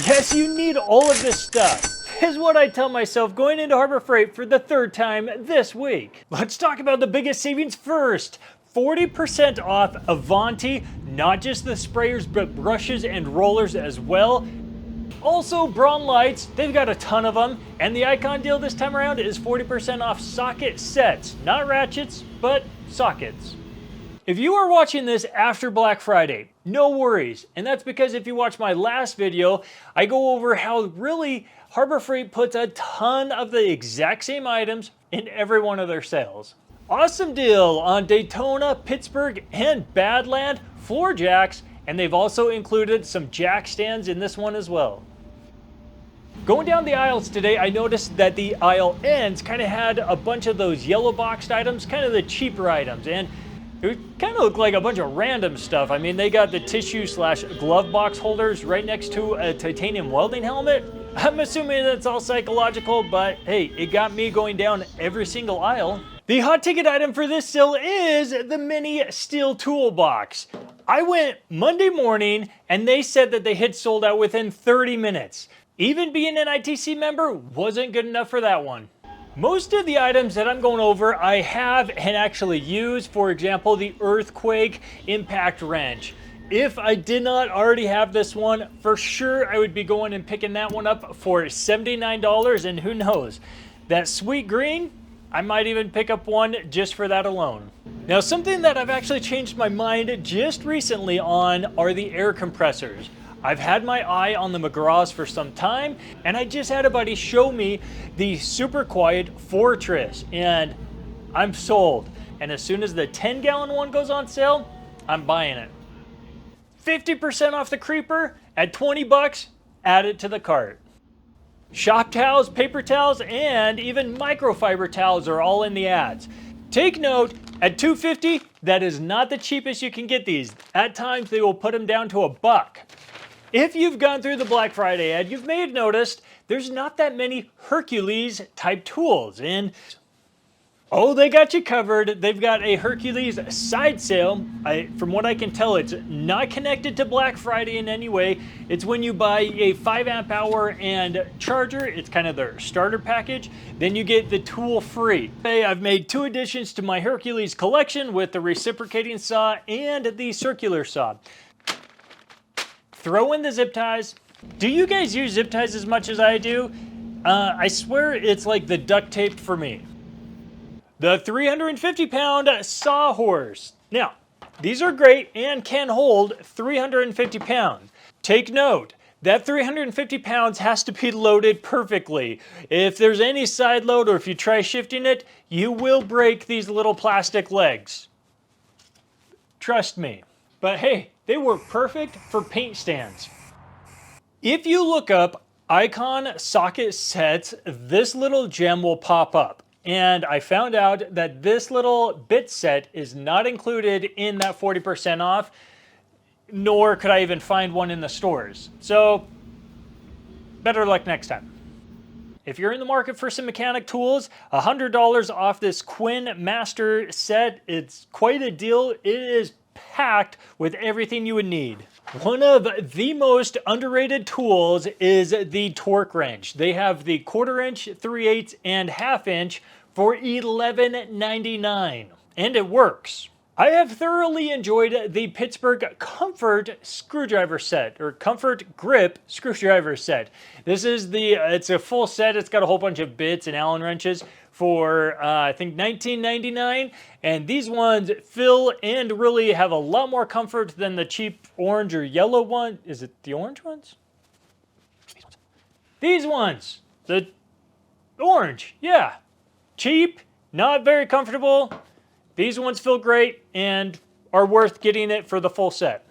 Yes, you need all of this stuff, is what I tell myself going into Harbor Freight for the third time this week. Let's talk about the biggest savings first. 40% off Avanti, not just the sprayers, but brushes and rollers as well. Also, Braun lights, they've got a ton of them, and the Icon deal this time around is 40% off socket sets, not ratchets, but sockets. If you are watching this after Black Friday, no worries, and that's because if you watch my last video, I go over how really Harbor Freight puts a ton of the exact same items in every one of their sales. Awesome deal on Daytona, Pittsburgh, and Badland floor jacks, and they've also included some jack stands in this one as well. Going down the aisles today, I noticed that the aisle ends kind of had a bunch of those yellow boxed items, kind of the cheaper items, and it kind of looked like a bunch of random stuff. I mean, they got the tissue/glove box holders right next to a titanium welding helmet. I'm assuming that's all psychological, but hey, it got me going down every single aisle. The hot ticket item for this sale is the mini steel toolbox. I went Monday morning and they said that they had sold out within 30 minutes. Even being an ITC member wasn't good enough for that one. Most of the items that I'm going over I have and actually use. For example, the earthquake impact wrench. If I did not already have this one, for sure I would be going and picking that one up for $79, and who knows, that sweet green, I might even pick up one just for that alone. Now, something that I've actually changed my mind just recently on are the air compressors. I've had my eye on the McGraws for some time, and I just had a buddy show me the Super Quiet Fortress, and I'm sold. And as soon as the 10-gallon one goes on sale, I'm buying it. 50% off the Creeper at 20 bucks, add it to the cart. Shop towels, paper towels, and even microfiber towels are all in the ads. Take note, at $2.50, that is not the cheapest you can get these. At times, they will put them down to $1. If you've gone through the Black Friday ad, you may have noticed there's not that many Hercules type tools. And oh, they got you covered. They've got a Hercules side sale. From what I can tell, it's not connected to Black Friday in any way. It's when you buy a 5 amp hour and charger. It's kind of their starter package. Then you get the tool free. Hey, I've made 2 additions to my Hercules collection with the reciprocating saw and the circular saw. Throw in the zip ties. Do you guys use zip ties as much as I do? I swear it's like the duct tape for me. The 350-pound sawhorse. Now, these are great and can hold 350 pounds. Take note, that 350 pounds has to be loaded perfectly. If there's any side load or if you try shifting it, you will break these little plastic legs. Trust me. But hey, they work perfect for paint stands. If you look up Icon socket sets, this little gem will pop up. And I found out that this little bit set is not included in that 40% off, nor could I even find one in the stores. So, better luck next time. If you're in the market for some mechanic tools, $100 off this Quinn Master set. It's quite a deal. It is packed with everything you would need. One of the most underrated tools is the torque wrench. They have the 1/4 inch, 3/8, and 1/2 inch for $11.99, and it works. I have thoroughly enjoyed the Pittsburgh Comfort screwdriver set, or Comfort Grip screwdriver set. This is it's a full set. It's got a whole bunch of bits and Allen wrenches for I think $19.99, and these ones fill and really have a lot more comfort than the cheap orange or yellow one. Is it the orange ones? These ones, the orange, yeah. Cheap, not very comfortable. These ones feel great and are worth getting it for the full set.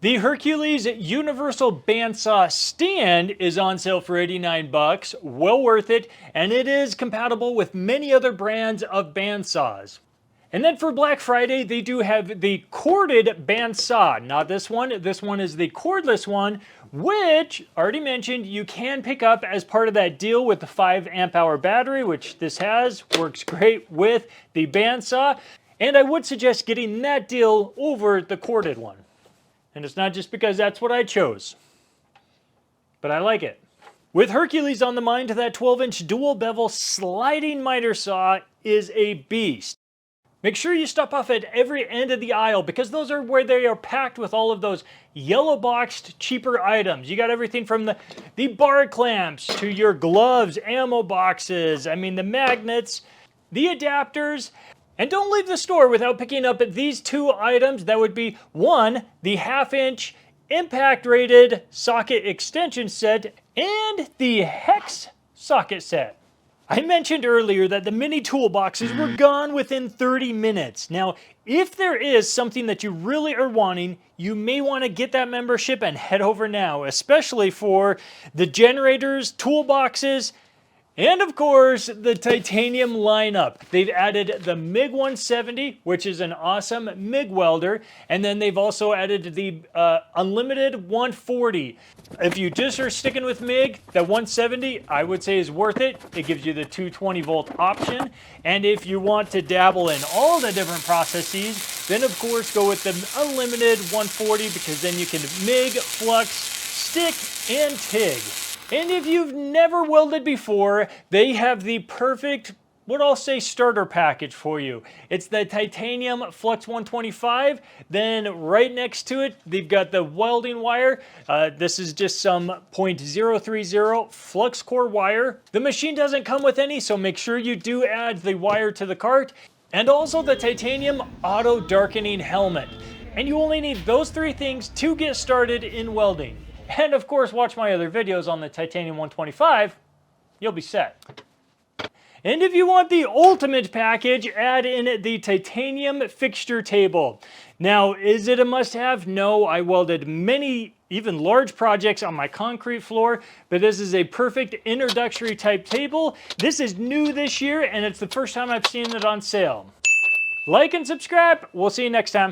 The Hercules Universal Bandsaw Stand is on sale for 89 bucks, well worth it, and it is compatible with many other brands of bandsaws. And then for Black Friday, they do have the corded bandsaw. Not this one is the cordless one, which, already mentioned, you can pick up as part of that deal with the 5 amp hour battery, which this has, works great with the bandsaw. And I would suggest getting that deal over the corded one. And it's not just because that's what I chose, but I like it. With Hercules on the mind, that 12-inch dual bevel sliding miter saw is a beast. Make sure you stop off at every end of the aisle because those are where they are packed with all of those yellow boxed cheaper items. You got everything from the bar clamps to your gloves, ammo boxes, the magnets, the adapters. And don't leave the store without picking up these two items. That would be one, the 1/2-inch impact rated socket extension set and the hex socket set. I mentioned earlier that the mini toolboxes were gone within 30 minutes. Now, if there is something that you really are wanting, you may want to get that membership and head over now, especially for the generators, toolboxes, and of course, the titanium lineup. They've added the MiG 170, which is an awesome MiG welder, and then they've also added the unlimited 140. If you just are sticking with MiG, the 170 I would say is worth it. It gives you the 220 volt option, and if you want to dabble in all the different processes, then of course go with the unlimited 140 because then you can MiG, flux, stick, and TIG. And if you've never welded before, they have the perfect, what I'll say, starter package for you. It's the titanium flux 125. Then right next to it, they've got the welding wire. This is just some .030 flux core wire. The machine doesn't come with any, so make sure you do add the wire to the cart. And also the titanium auto darkening helmet. And you only need those three things to get started in welding. And of course, watch my other videos on the titanium 125, you'll be set. And if you want the ultimate package, add in the titanium fixture table. Now, is it a must-have? No, I welded many, even large projects on my concrete floor, but this is a perfect introductory type table. This is new this year, and it's the first time I've seen it on sale. Like and subscribe. We'll see you next time.